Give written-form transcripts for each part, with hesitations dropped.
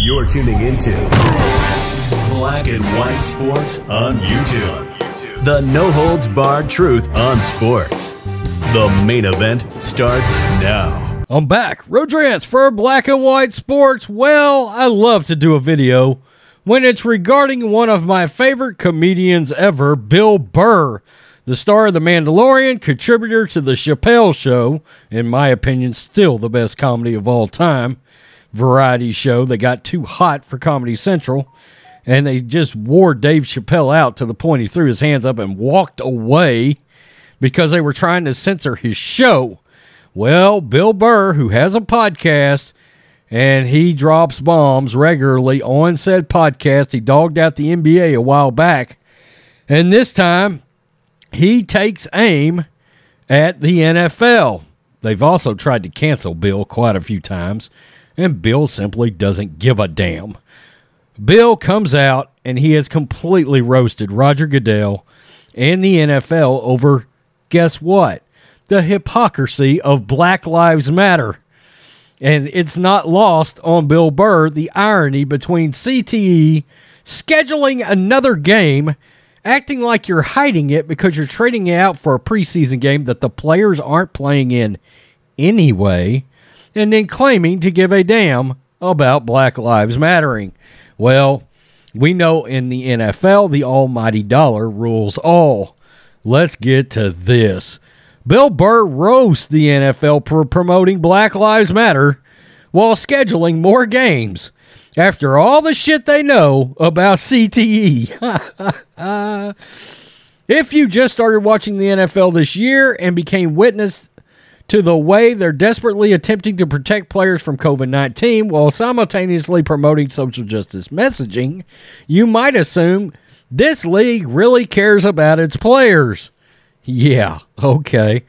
You're tuning into Black and White Sports on YouTube. The no-holds-barred truth on sports. The main event starts now. I'm back. Rodrance for Black and White Sports. Well, I love to do a video when it's regarding one of my favorite comedians ever, Bill Burr, the star of The Mandalorian, contributor to The Chappelle Show, in my opinion, still the best comedy of all time, variety show that got too hot for Comedy Central, and they just wore Dave Chappelle out to the point he threw his hands up and walked away because they were trying to censor his show. Well, Bill Burr, who has a podcast, and he drops bombs regularly on said podcast. He dogged out the NBA a while back, and this time he takes aim at the NFL. They've also tried to cancel Bill quite a few times, and Bill simply doesn't give a damn. Bill comes out, and he has completely roasted Roger Goodell and the NFL over, guess what? The hypocrisy of Black Lives Matter. And it's not lost on Bill Burr the irony between CTE scheduling another game, acting like you're hiding it because you're trading it out for a preseason game that the players aren't playing in anyway, and then claiming to give a damn about Black Lives Mattering. Well, we know in the NFL, the almighty dollar rules all. Let's get to this. Bill Burr roasts the NFL for promoting Black Lives Matter while scheduling more games after all the shit they know about CTE. If you just started watching the NFL this year and became witness to the way they're desperately attempting to protect players from COVID-19 while simultaneously promoting social justice messaging, you might assume this league really cares about its players. Yeah, okay.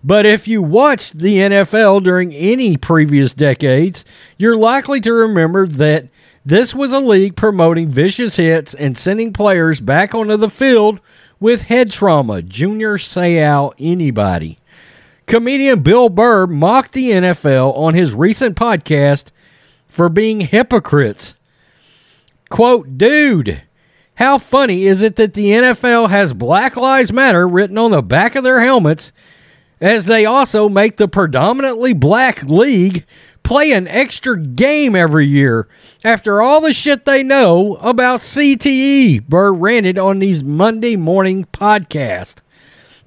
But if you watched the NFL during any previous decades, you're likely to remember that this was a league promoting vicious hits and sending players back onto the field with head trauma. Junior Seau, anybody. Comedian Bill Burr mocked the NFL on his recent podcast for being hypocrites. Quote, dude, how funny is it that the NFL has Black Lives Matter written on the back of their helmets as they also make the predominantly black league play an extra game every year after all the shit they know about CTE? Burr ranted on these Monday morning podcasts.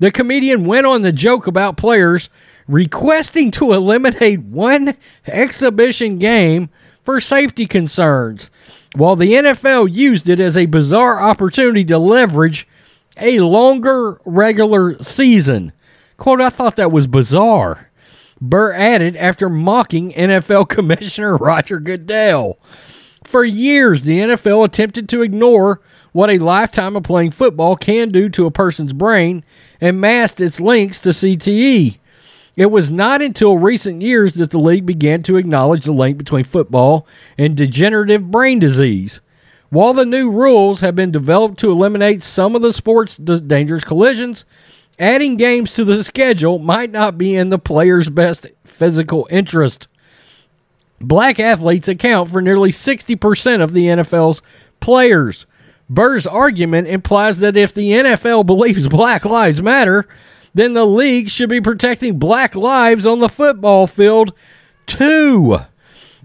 The comedian went on the joke about players requesting to eliminate one exhibition game for safety concerns, while the NFL used it as a bizarre opportunity to leverage a longer regular season. Quote, I thought that was bizarre. Burr added after mocking NFL Commissioner Roger Goodell. For years, the NFL attempted to ignore what a lifetime of playing football can do to a person's brain and masked its links to CTE. It was not until recent years that the league began to acknowledge the link between football and degenerative brain disease. While the new rules have been developed to eliminate some of the sport's dangerous collisions, adding games to the schedule might not be in the players' best physical interest. Black athletes account for nearly 60% of the NFL's players. Burr's argument implies that if the NFL believes Black Lives Matter, then the league should be protecting black lives on the football field too.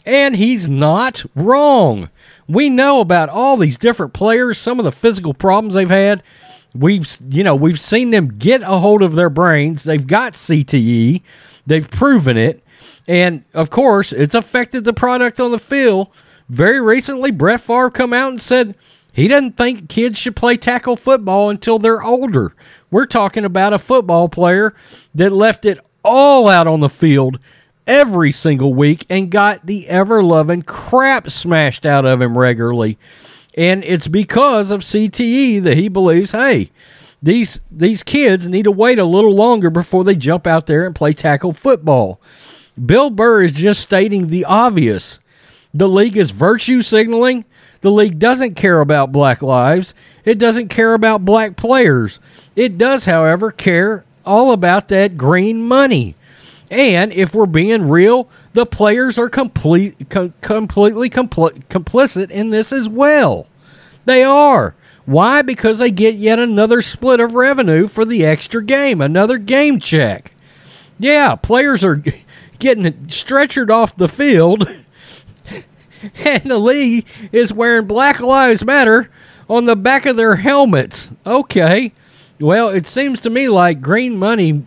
And he's not wrong. We know about all these different players, some of the physical problems they've had. We've seen them get a hold of their brains. They've got CTE. They've proven it. And, of course, it's affected the product on the field. Very recently, Brett Favre come out and said he doesn't think kids should play tackle football until they're older. We're talking about a football player that left it all out on the field every single week and got the ever-loving crap smashed out of him regularly. And it's because of CTE that he believes, hey, these kids need to wait a little longer before they jump out there and play tackle football. Bill Burr is just stating the obvious. The league is virtue signaling. The league doesn't care about black lives. It doesn't care about black players. It does, however, care all about that green money. And if we're being real, the players are completely complicit in this as well. They are. Why? Because they get yet another split of revenue for the extra game, another game check. Yeah, players are getting stretchered off the field, and the league is wearing Black Lives Matter on the back of their helmets. Okay, well, it seems to me like green money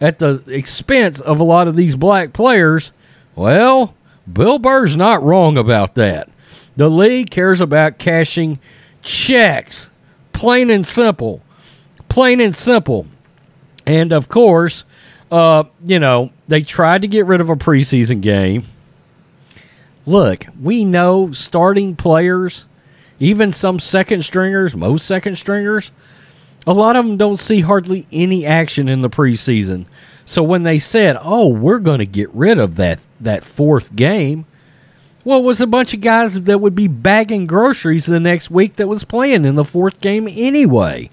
at the expense of a lot of these black players. Well, Bill Burr's not wrong about that. The league cares about cashing checks, plain and simple. And of course, they tried to get rid of a preseason game. Look, we know starting players, even some second stringers, most second stringers, a lot of them don't see hardly any action in the preseason. So when they said, oh, we're going to get rid of that fourth game, well, it was a bunch of guys that would be bagging groceries the next week that was playing in the fourth game anyway.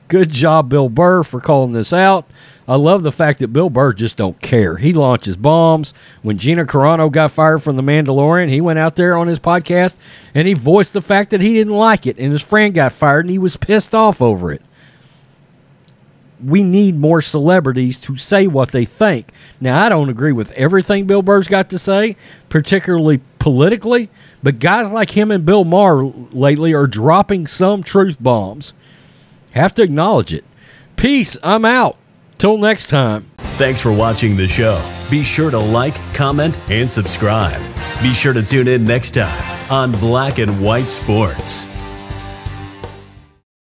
Good job, Bill Burr, for calling this out. I love the fact that Bill Burr just don't care. He launches bombs. When Gina Carano got fired from The Mandalorian, he went out there on his podcast and he voiced the fact that he didn't like it, and his friend got fired and he was pissed off over it. We need more celebrities to say what they think. Now, I don't agree with everything Bill Burr's got to say, particularly politically, but guys like him and Bill Maher lately are dropping some truth bombs. Have to acknowledge it. Peace. I'm out. Till next time. Thanks for watching the show. Be sure to like, comment, and subscribe. Be sure to tune in next time on Black and White Sports.